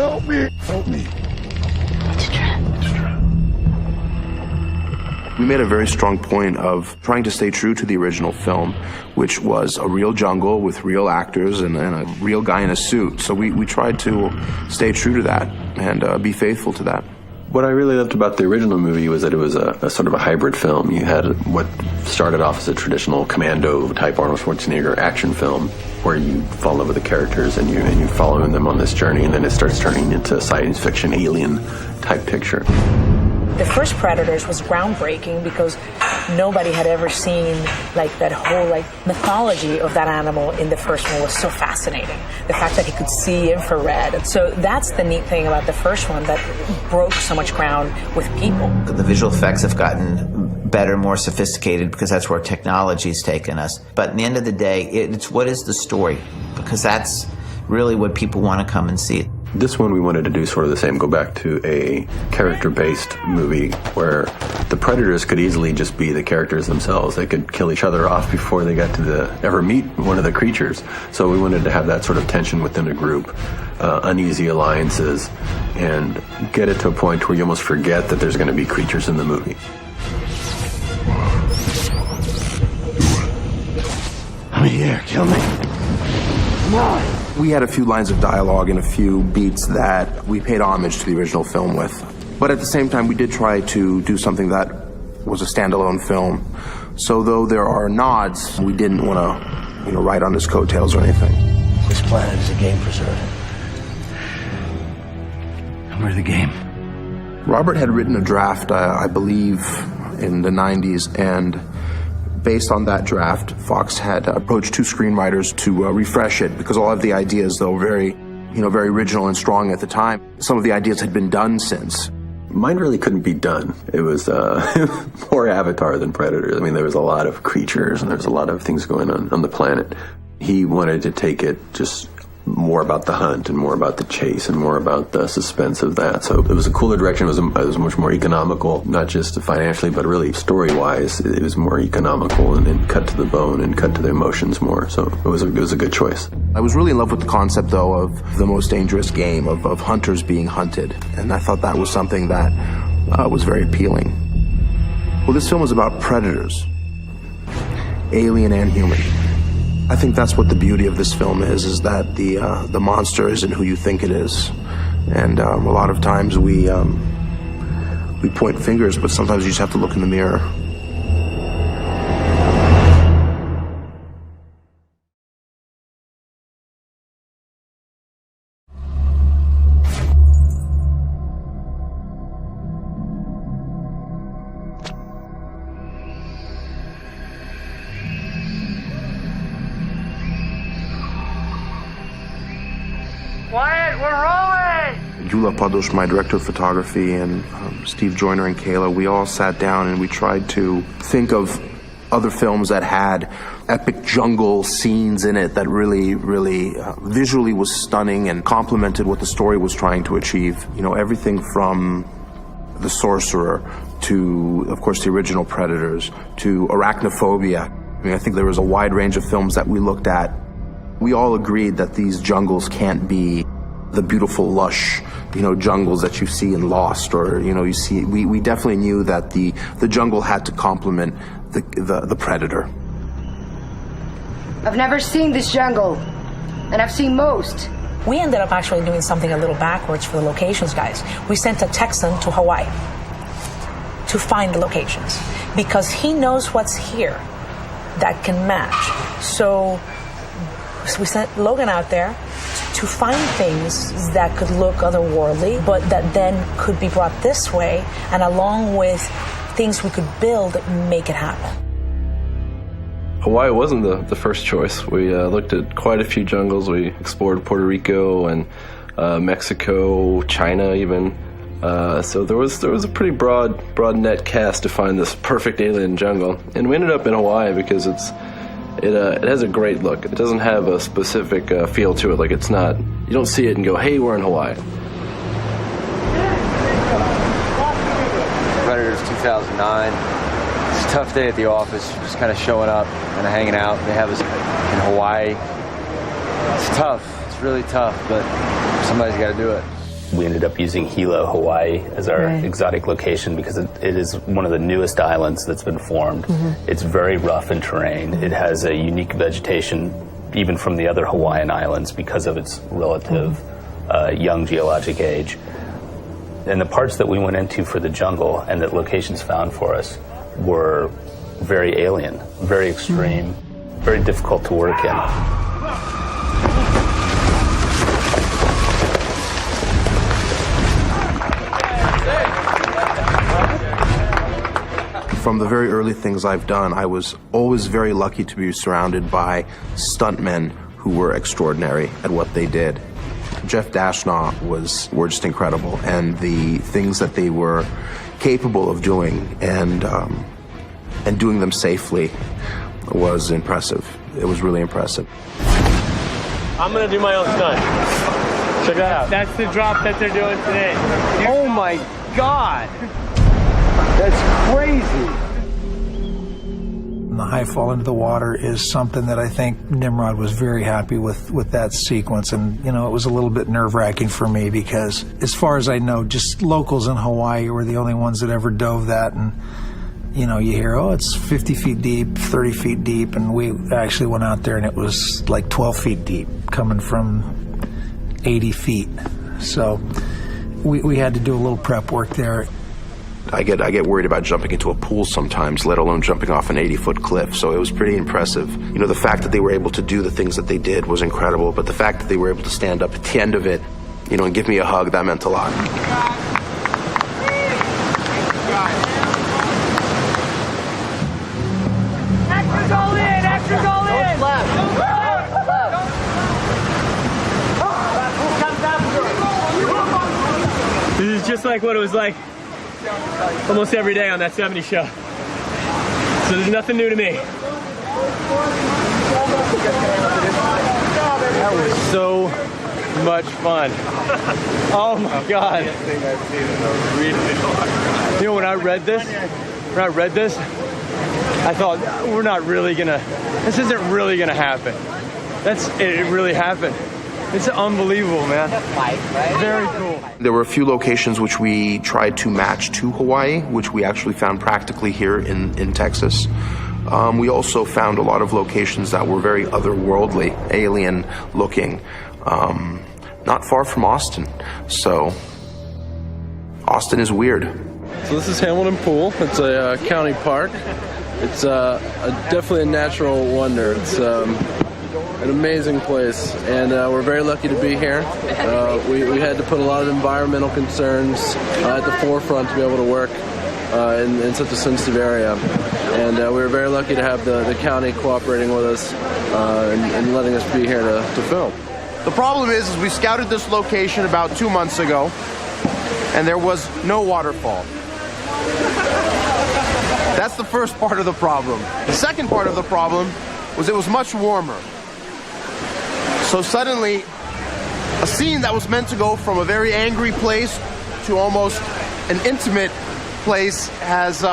Help me! Help me. It's a trap. It's a trap. We made a very strong point of trying to stay true to the original film, which was a real jungle with real actors and a real guy in a suit. So we tried to stay true to that and be faithful to that. What I really loved about the original movie was that it was a sort of a hybrid film. You had what started off as a traditional commando-type Arnold Schwarzenegger action film, where you fall in love with the characters and you follow them on this journey, and then it starts turning into a science fiction alien-type picture. The first Predators was groundbreaking because nobody had ever seen that whole mythology of that animal in the first one was so fascinating. The fact that he could see infrared. So that's the neat thing about the first one, that broke so much ground with people. The visual effects have gotten better, more sophisticated, because that's where technology's taken us. But in the end of the day, it's what is the story? Because that's really what people want to come and see. This one we wanted to do sort of the same, go back to a character-based movie where the predators could easily just be the characters themselves. They could kill each other off before they got to ever meet one of the creatures. So we wanted to have that sort of tension within a group, uneasy alliances, and get it to a point where you almost forget that there's going to be creatures in the movie. I'm here, kill me. Come on. We had a few lines of dialogue and a few beats that we paid homage to the original film with. But at the same time, we did try to do something that was a standalone film. So though there are nods, we didn't want to, ride on his coattails or anything. This planet is a game preserve. And we're the game. Robert had written a draft, I believe, in the 90s, and based on that draft, Fox had approached two screenwriters to refresh it, because all of the ideas, though very original and strong at the time, some of the ideas had been done since. Mine really couldn't be done. It was more Avatar than Predators. I mean, there was a lot of creatures and there was a lot of things going on the planet. He wanted to take it just more about the hunt and more about the chase and more about the suspense of that. So it was a cooler direction. It was much more economical, not just financially, but really story-wise. It was more economical and cut to the bone and cut to the emotions more. So it was a good choice. I was really in love with the concept, though, of the most dangerous game, of hunters being hunted. And I thought that was something that was very appealing. Well, this film is about predators, alien and human. I think that's what the beauty of this film is that the monster isn't who you think it is. And a lot of times we point fingers, but sometimes you just have to look in the mirror. Quiet, we're rolling! Gyula Padush, my director of photography, and Steve Joyner and Kayla, we all sat down and we tried to think of other films that had epic jungle scenes in it that really visually was stunning and complemented what the story was trying to achieve. Everything from The Sorcerer to, of course, the original Predators to Arachnophobia. I think there was a wide range of films that we looked at. We all agreed that these jungles can't be the beautiful, lush, jungles that you see in Lost, or, you see. We definitely knew that the jungle had to complement the predator. I've never seen this jungle, and I've seen most. We ended up actually doing something a little backwards for the locations guys. We sent a Texan to Hawaii to find the locations, because he knows what's here that can match. So we sent Logan out there to find things that could look otherworldly, but that then could be brought this way, and along with things we could build, make it happen. Hawaii wasn't the first choice. We looked at quite a few jungles. We explored Puerto Rico and Mexico, China even. So there was a pretty broad net cast to find this perfect alien jungle. And we ended up in Hawaii because it has a great look. It doesn't have a specific feel to it. Like, it's not, you don't see it and go, hey, we're in Hawaii. Predators 2009. It's a tough day at the office, just kind of showing up and hanging out. They have us in Hawaii. It's tough. It's really tough, but somebody's got to do it. We ended up using Hilo, Hawaii as our exotic location because it is one of the newest islands that's been formed. It's very rough in terrain. It has a unique vegetation even from the other Hawaiian islands because of its relative young geologic age. And the parts that we went into for the jungle and that locations found for us were very alien, very extreme, very difficult to work in. From the very early things I've done, I was always very lucky to be surrounded by stuntmen who were extraordinary at what they did. Jeff Dashnaw were just incredible, and the things that they were capable of doing and doing them safely was impressive. It was really impressive. I'm gonna do my own stunt. Check that out. That's the drop that they're doing today. Oh my God! That's crazy. The high fall into the water is something that I think Nimrod was very happy with that sequence. And, you know, it was a little bit nerve-wracking for me because, as far as I know, just locals in Hawaii were the only ones that ever dove that. And, you know, you hear, oh, it's 50 feet deep, 30 feet deep. And we actually went out there and it was like 12 feet deep coming from 80 feet. So we had to do a little prep work there. I get worried about jumping into a pool sometimes, let alone jumping off an 80-foot cliff, so it was pretty impressive. You know, the fact that they were able to do the things that they did was incredible, but the fact that they were able to stand up at the end of it, you know, and give me a hug, that meant a lot. Extras all in! Extras all in! This is just like what it was like almost every day on that 70 show. So there's nothing new to me. That was so much fun. Oh my God. You know, when I read this, I thought, this isn't really gonna happen. It really happened. It's unbelievable, man. Very cool. There were a few locations which we tried to match to Hawaii, which we actually found practically here in Texas. We also found a lot of locations that were very otherworldly, alien looking, not far from Austin. So, Austin is weird. So this is Hamilton Pool. It's a county park. It's definitely a natural wonder. It's an amazing place, and we're very lucky to be here. We had to put a lot of environmental concerns at the forefront to be able to work in such a sensitive area. And we were very lucky to have the county cooperating with us and letting us be here to film. The problem is we scouted this location about 2 months ago, and there was no waterfall. That's the first part of the problem. The second part of the problem was it was much warmer. So suddenly, a scene that was meant to go from a very angry place to almost an intimate place has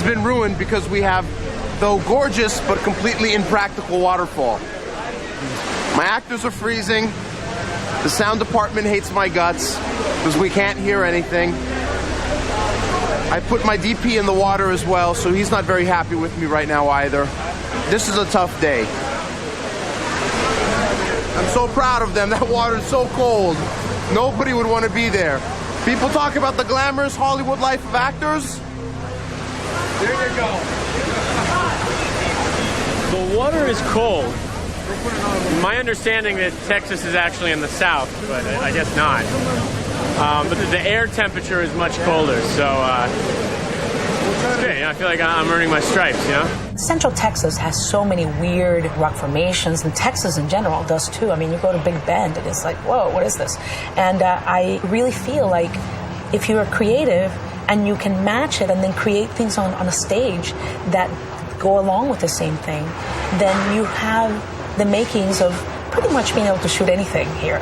been ruined because we have, though gorgeous, but completely impractical waterfall. My actors are freezing. The sound department hates my guts because we can't hear anything. I put my DP in the water as well, so he's not very happy with me right now either. This is a tough day. I'm so proud of them. That water is so cold. Nobody would want to be there. People talk about the glamorous Hollywood life of actors. There you go. The water is cold. My understanding is Texas is actually in the south, but I guess not. But the air temperature is much colder, so it's great. I feel like I'm earning my stripes, you know? Central Texas has so many weird rock formations, and Texas in general does too. I mean, you go to Big Bend, and it's like, whoa, what is this? And I really feel like if you're creative and you can match it and then create things on a stage that go along with the same thing, then you have the makings of pretty much being able to shoot anything here.